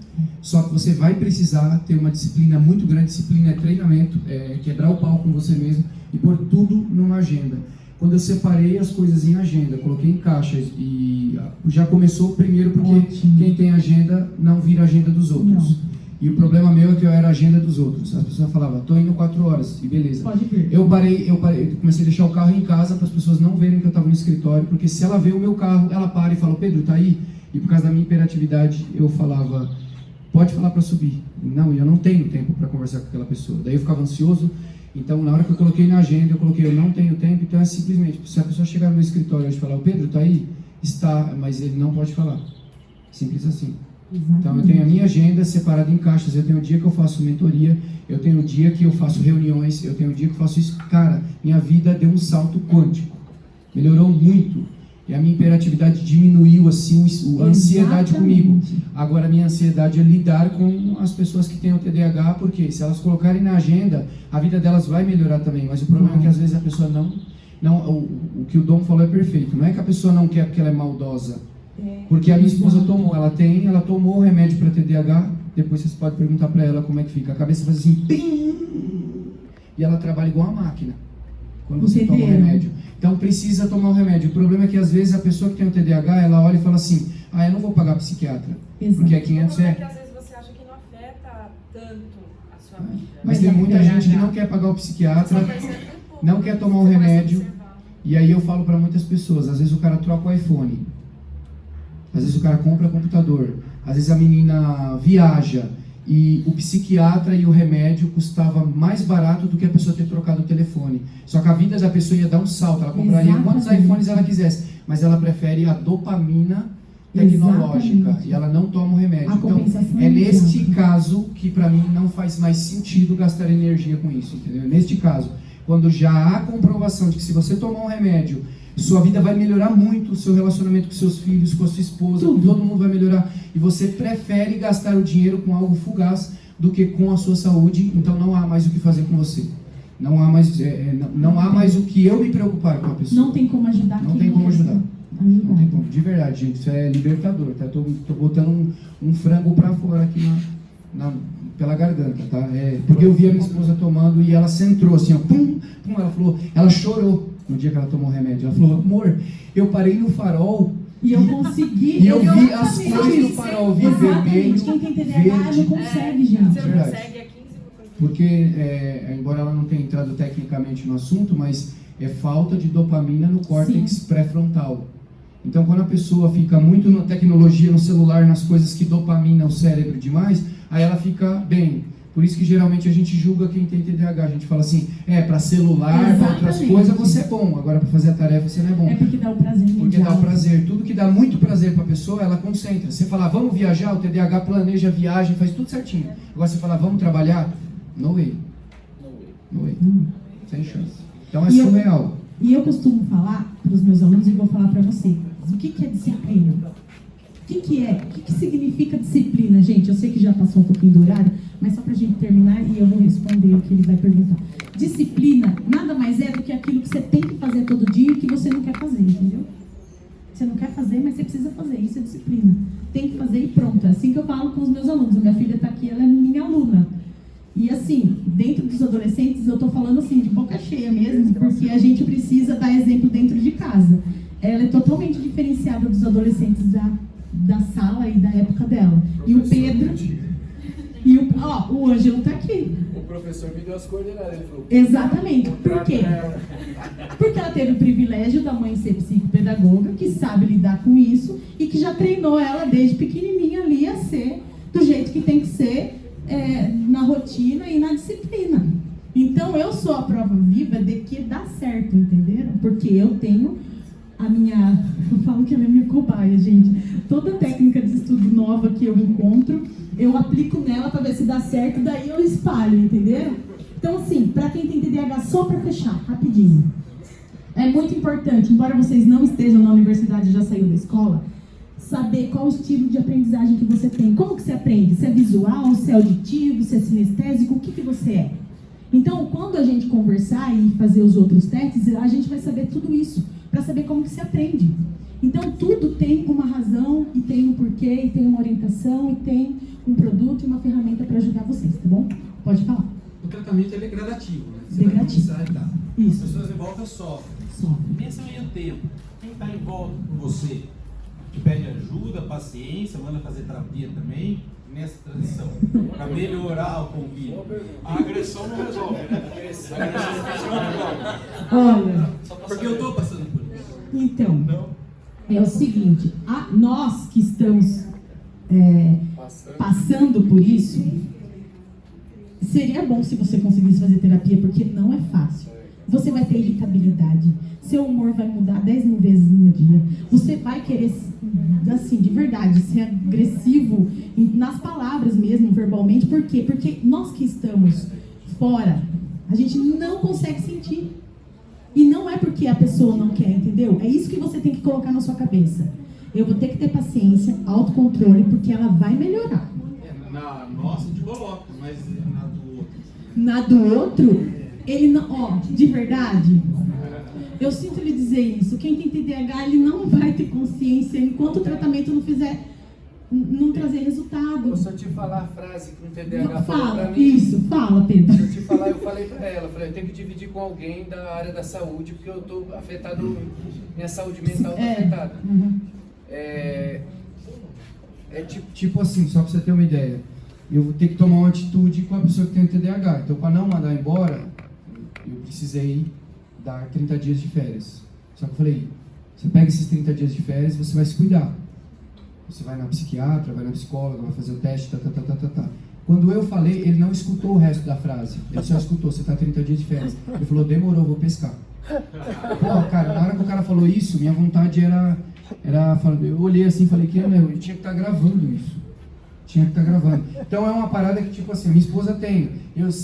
só que você vai precisar ter uma disciplina muito grande, disciplina é treinamento, quebrar o pau com você mesmo e pôr tudo numa agenda. Quando eu separei as coisas em agenda, coloquei em caixas e já começou primeiro porque quem tem agenda não vira agenda dos outros. Não. E o problema meu é que eu era a agenda dos outros. As pessoas falavam, tô indo 4 horas, e beleza. Pode vir. Eu comecei a deixar o carro em casa para as pessoas não verem que eu estava no escritório, porque se ela vê o meu carro, ela para e fala, Pedro, tá aí? E por causa da minha hiperatividade, eu falava, pode falar para subir. Não, eu não tenho tempo para conversar com aquela pessoa. Daí eu ficava ansioso. Então, na hora que eu coloquei na agenda, eu não tenho tempo. Então, é simplesmente, se a pessoa chegar no meu escritório e falar, o Pedro, tá aí? Está, mas ele não pode falar. Simples assim. Exatamente. Então, eu tenho a minha agenda separada em caixas. Eu tenho o dia que eu faço mentoria, eu tenho o dia que eu faço reuniões, eu tenho o dia que eu faço isso. Cara, minha vida deu um salto quântico. Melhorou muito. E a minha hiperatividade diminuiu, assim, a ansiedade comigo. Agora, a minha ansiedade é lidar com as pessoas que têm o TDAH, porque se elas colocarem na agenda, a vida delas vai melhorar também. Mas o problema é que, às vezes, a pessoa o que o Dom falou é perfeito. Não é que a pessoa não quer porque ela é maldosa. Porque a minha esposa ela tomou o remédio para TDAH, depois vocês podem perguntar para ela como é que fica. A cabeça faz assim, pim, e ela trabalha igual a máquina, quando você toma o remédio. Então precisa tomar o remédio. O problema é que às vezes a pessoa que tem o TDAH, ela olha e fala assim, eu não vou pagar psiquiatra, porque é 500 O problema é que às vezes você acha que não afeta tanto a sua vida. Mas tem muita gente que não quer pagar o psiquiatra, não quer tomar o remédio, e aí eu falo para muitas pessoas, às vezes o cara troca o iPhone, às vezes o cara compra computador, às vezes a menina viaja, e o psiquiatra e o remédio custava mais barato do que a pessoa ter trocado o telefone. Só que a vida da pessoa ia dar um salto, ela compraria quantos iPhones ela quisesse, mas ela prefere a dopamina tecnológica. Exatamente. E ela não toma o remédio. Então, é neste caso que para mim não faz mais sentido gastar energia com isso, entendeu? Neste caso, quando já há comprovação de que se você tomar um remédio, sua vida vai melhorar muito, o seu relacionamento com seus filhos, com a sua esposa, com todo mundo vai melhorar, e você prefere gastar o dinheiro com algo fugaz do que com a sua saúde, então não há mais o que fazer com você. Não há mais o que eu me preocupar com a pessoa. Não tem como ajudar. Não tem como ajudar. Não tem como. De verdade, gente, isso é libertador, tá? Tô botando um frango pra fora aqui pela garganta, tá? Porque eu vi a minha esposa tomando e ela centrou assim, ó, pum, pum, ela chorou no dia que ela tomou o remédio. Ela falou, amor, eu parei no farol e eu consegui. E eu vi as cores do farol, vi vermelho, quem tem TDAH não consegue, gente. Você não consegue, é 15 Porque, embora ela não tenha entrado tecnicamente no assunto, mas é falta de dopamina no córtex pré-frontal. Então, quando a pessoa fica muito na tecnologia, no celular, nas coisas que dopamina o cérebro demais, aí ela fica bem. Por isso que geralmente a gente julga quem tem TDAH. A gente fala assim, para celular, para outras coisas você é bom, agora para fazer a tarefa você não é bom. É porque dá o prazer. Porque dá o prazer. Tudo que dá muito prazer para a pessoa, ela concentra. Você falar, vamos viajar, o TDAH planeja a viagem, faz tudo certinho. Agora você falar, vamos trabalhar, no way. No way. Sem chance. Então é surreal. E eu costumo falar para os meus alunos, e vou falar para você, o que é disciplina? O que significa disciplina, gente? Eu sei que já passou um pouquinho do horário, mas só para a gente terminar e eu vou responder o que ele vai perguntar. Disciplina nada mais é do que aquilo que você tem que fazer todo dia e que você não quer fazer, entendeu? Você não quer fazer, mas você precisa fazer. Isso é disciplina. Tem que fazer e pronto. É assim que eu falo com os meus alunos. A minha filha está aqui, ela é minha aluna. E assim, dentro dos adolescentes, eu estou falando assim, de boca cheia mesmo, porque a gente precisa dar exemplo dentro de casa. Ela é totalmente diferenciada dos adolescentes da sala e da época dela. E o Pedro... o Ângelo está aqui. O professor me deu as coordenadas, ele falou... Exatamente. Por quê? Porque ela teve o privilégio da mãe ser psicopedagoga, que sabe lidar com isso, e que já treinou ela desde pequenininha ali a ser do jeito que tem que ser, na rotina e na disciplina. Então, eu sou a prova viva de que dá certo, entenderam? Porque eu tenho eu falo que ela é minha cobaia, gente. Toda técnica de estudo nova que eu encontro, eu aplico nela para ver se dá certo, daí eu espalho, entenderam? Então, assim, para quem tem TDAH, só para fechar, rapidinho. É muito importante, embora vocês não estejam na universidade e já saiu da escola, saber qual o estilo de aprendizagem que você tem. Como que você aprende? Se é visual, se é auditivo, se é sinestésico, o que você é? Então, quando a gente conversar e fazer os outros testes, a gente vai saber tudo isso, para saber como que se aprende. Então, tudo tem uma razão, e tem um porquê, e tem uma orientação, e tem um produto e uma ferramenta para ajudar vocês, tá bom? Pode falar. O tratamento ele é gradativo, né? Você Degradativo. vai começar, Isso. As pessoas em volta sofrem. Nesse meio tempo, quem está em volta com você, te pede ajuda, paciência, manda fazer terapia também, nessa transição, para melhorar o convívio. A agressão não resolve, né? A agressão não resolve. Olha, porque eu estou passando por isso. Então, é o seguinte, nós que estamos passando por isso, seria bom se você conseguisse fazer terapia, porque não é fácil. Você vai ter irritabilidade, seu humor vai mudar 10 mil vezes no dia, você vai querer, assim, de verdade, ser agressivo nas palavras mesmo, verbalmente. Por quê? Porque nós que estamos fora, a gente não consegue sentir. E não é porque a pessoa não quer, entendeu? É isso que você tem que colocar na sua cabeça. Eu vou ter que ter paciência, autocontrole, porque ela vai melhorar. Na nossa a gente coloca, mas na do outro. Na do outro, ele não... de verdade, eu sinto lhe dizer isso. Quem tem TDAH, ele não vai ter consciência enquanto o tratamento não trazer resultado. Se eu te falar a frase que um TDAH falou Fala, pra mim... isso, fala, Pedro. Se eu te falar, eu falei pra ela, eu tenho que dividir com alguém da área da saúde, porque eu tô afetado, minha saúde mental tá afetada. Tipo assim, só pra você ter uma ideia, eu vou ter que tomar uma atitude com a pessoa que tem TDAH. Então, para não mandar embora, eu precisei dar 30 dias de férias. Só que eu falei, você pega esses 30 dias de férias e você vai se cuidar. Você vai na psiquiatra, vai na psicóloga, vai fazer o teste, Quando eu falei, ele não escutou o resto da frase. Ele só escutou, você tá 30 dias de férias. Ele falou, demorou, vou pescar. Pô, cara, na hora que o cara falou isso, minha vontade era eu olhei assim e falei que eu tinha que estar gravando isso. Tinha que estar gravando. Então é uma parada que, tipo assim, minha esposa tem.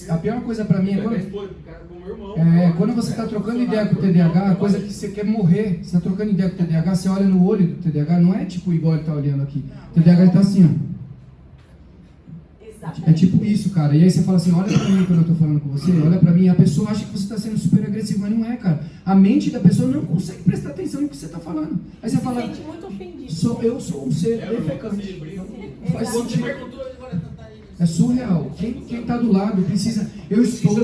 A pior coisa pra mim é quando você está trocando ideia com o TDAH, a coisa que você quer morrer. Você está trocando ideia com o TDAH, você olha no olho do TDAH, não é tipo igual ele tá olhando aqui. O TDAH está assim, ó. É tipo isso, cara. E aí você fala assim, olha pra mim quando eu tô falando com você, olha pra mim. A pessoa acha que você tá sendo super agressivo, mas não é, cara. A mente da pessoa não consegue prestar atenção no que você tá falando. Aí você fala, sente muito ofendido. eu sou um ser defecante. Faz sentido. É surreal. Quem tá do lado precisa. Eu estou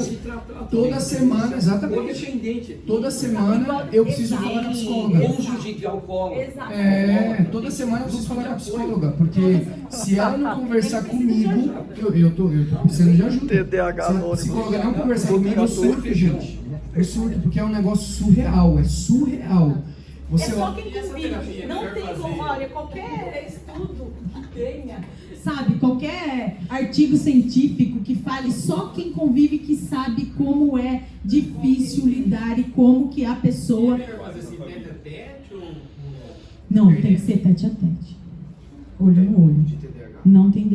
toda semana, exatamente. Toda semana eu preciso falar com a psicóloga. Cônjuge de alcoólatra. Toda semana eu preciso falar com a psicóloga, porque se ela não conversar comigo, eu tô precisando de ajuda. Se a psicóloga não conversar comigo, eu surto, gente. Eu surto, porque é um negócio surreal, é surreal. Você só quem convive. Não tem como, olha, qualquer estudo que tenha, sabe, qualquer artigo científico que fale, só quem convive que sabe como é difícil lidar e como que a pessoa... Não, tem que ser tete a tete. Olho no olho. Não tem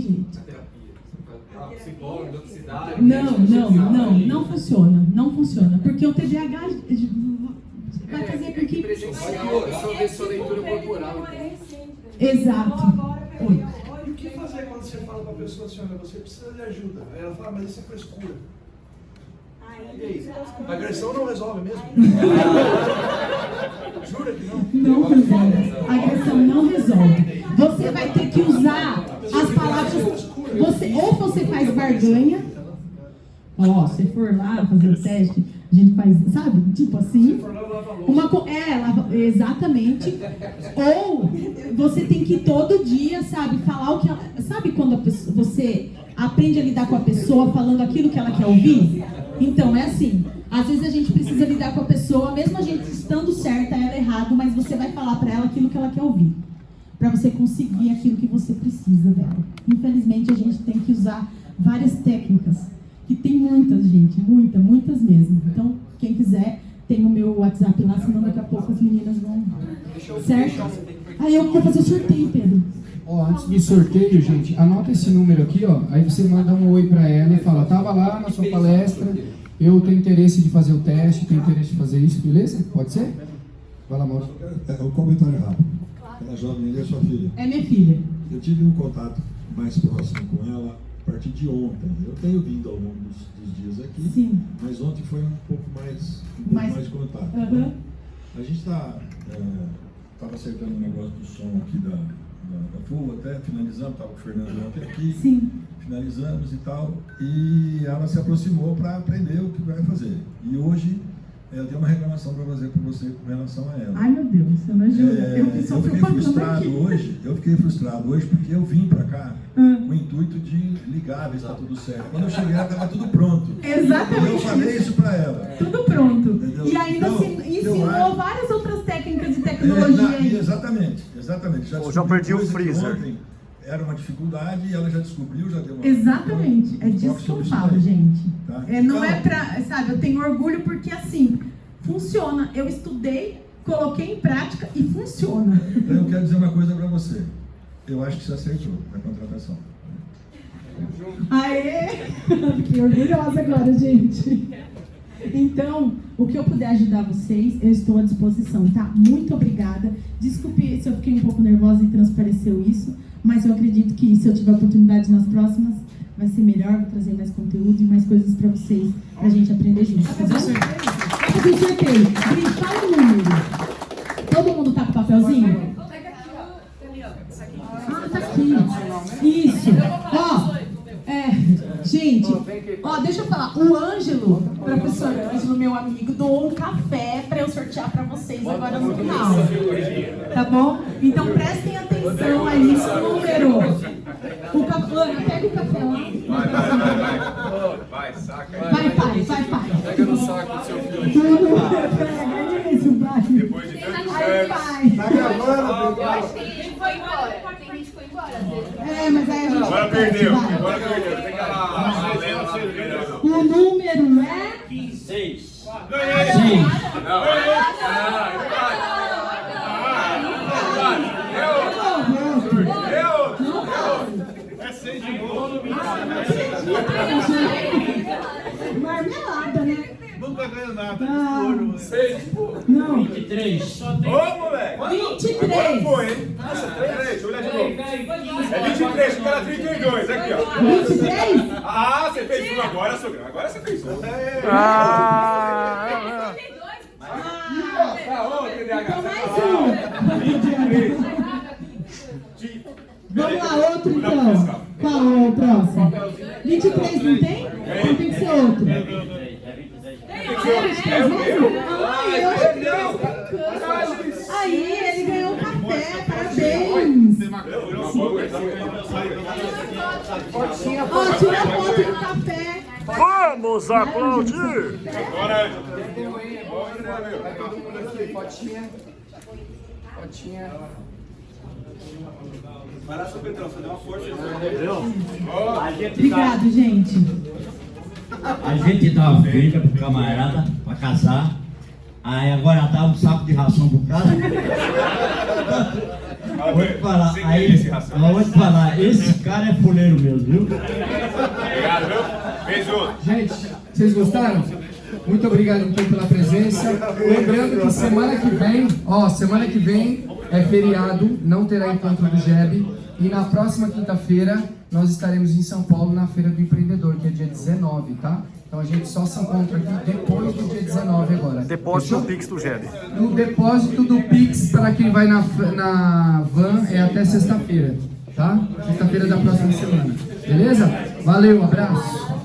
jeito. Não funciona. Não funciona. Porque o TDAH vai fazer com que... Só ver sua leitura corporal. Exato. Oi. E o que fazer quando você fala para a pessoa assim, olha, você precisa de ajuda? Aí ela fala, mas isso é frescura. E aí? A agressão não resolve mesmo? Jura que não? Não resolve. A agressão não resolve. Você vai ter que usar as palavras. Ou você faz barganha. Se for lá fazer o teste, a gente faz, sabe? Tipo assim. Exatamente. Ou você tem que todo dia, sabe, falar o que ela. Sabe quando você aprende a lidar com a pessoa falando aquilo que ela quer ouvir? Então, é assim. Às vezes a gente precisa lidar com a pessoa, mesmo a gente estando certa, ela errado, mas você vai falar pra ela aquilo que ela quer ouvir. Pra você conseguir aquilo que você precisa dela. Infelizmente, a gente tem que usar várias técnicas. Que tem muitas, gente. Muitas mesmo. Então, quem quiser, tem o meu WhatsApp lá, senão daqui a pouco as meninas vão... Certo? Aí eu vou fazer o sorteio, Pedro. Antes do sorteio, gente, anota esse número aqui, ó. Aí você manda um oi pra ela e fala, tava lá na sua palestra, eu tenho interesse de fazer o teste, tenho interesse de fazer isso, beleza? Pode ser? Vai lá, Mauro. Um comentário rápido. Aquela jovem é sua filha? É minha filha. Eu tive um contato mais próximo com ela a partir de ontem. Eu tenho vindo ao longo dos dias aqui, sim, mas ontem foi um pouco mais contato. Uhum. A gente estava acertando o negócio do som aqui da FUL, até finalizamos, estava com o Fernando ontem aqui, sim, finalizamos e tal, e ela se aproximou para aprender o que vai fazer. E hoje eu tenho uma reclamação para fazer com você com relação a ela. Ai, meu Deus, você não ajuda. Eu fiquei frustrado hoje porque eu vim para cá com o intuito de ligar, ver se está tudo certo. Quando eu cheguei, estava tudo pronto. Exatamente. Eu falei isso para ela. Tudo pronto. Entendeu? E ainda ensinou várias outras técnicas de tecnologia. Exatamente. Eu já perdi o freezer. Ontem era uma dificuldade e ela já descobriu, já deu uma... Exatamente. É disso que eu falo, gente. Tá? Não é pra... Sabe, eu tenho orgulho porque, assim, funciona. Eu estudei, coloquei em prática e funciona. Então eu quero dizer uma coisa para você. Eu acho que você acertou na contratação. Aê! Fiquei orgulhosa agora, gente. Então, o que eu puder ajudar vocês, eu estou à disposição, tá? Muito obrigada. Desculpe se eu fiquei um pouco nervosa e transpareceu isso, mas eu acredito que se eu tiver oportunidade nas próximas, vai ser melhor, vou trazer mais conteúdo e mais coisas para vocês, pra gente aprender junto. Tá bom? Vamos fazer o sorteio. Cris, fala o número. Todo mundo tá com papelzinho? Ah, tá aqui. Isso. Gente, deixa eu falar. O Ângelo, professor Ângelo, meu amigo, doou um café para eu sortear para vocês agora no final. Tá bom? Então prestem atenção aí no número. Ana, pega o café lá. Vai, saca. Vai, pai. Pega no saco do seu filho. Pega isso, vai. Depois de tantos anos. Tá gravando, Tem gente que foi embora. Mas aí a gente... Agora perdeu. 6. É 6 de novo. Marmelada, né? Nunca ganho nada. Não. 23. Ô, moleque. 23. Agora foi, hein? Nossa, peraí, deixa eu olhar de novo. É 23, o cara 32, aqui, ó. 23? Ah, você fez um agora, sogra. Agora você fez um. Então mais um. Vamos lá, outro então. Qual é o próximo? 23 não tem? Então tem que ser outro. Aí, ele ganhou um café, parabéns. Ó, tira a foto do café. Vamos aplaudir! Agora, Vai todo mundo aqui, fotinha. Fotinha. vai lá, seu Pedrão, você deu uma força. Obrigado, gente. A gente dá uma feita pro camarada pra casar. Aí agora dá um saco de ração pro cara. Vou te falar, vou te falar, esse cara é fuleiro mesmo, viu? Obrigado, viu? Fez outro. Gente, vocês gostaram? Muito obrigado então pela presença. Lembrando que semana que vem é feriado, não terá encontro do GEB. E na próxima quinta-feira nós estaremos em São Paulo na Feira do Empreendedor, que é dia 19, tá? Então a gente só se encontra aqui depois do dia 19 agora. Depósito do Pix do GEB. O depósito do Pix para quem vai na van é até sexta-feira, tá? Sexta-feira da próxima semana. Beleza? Valeu, abraço.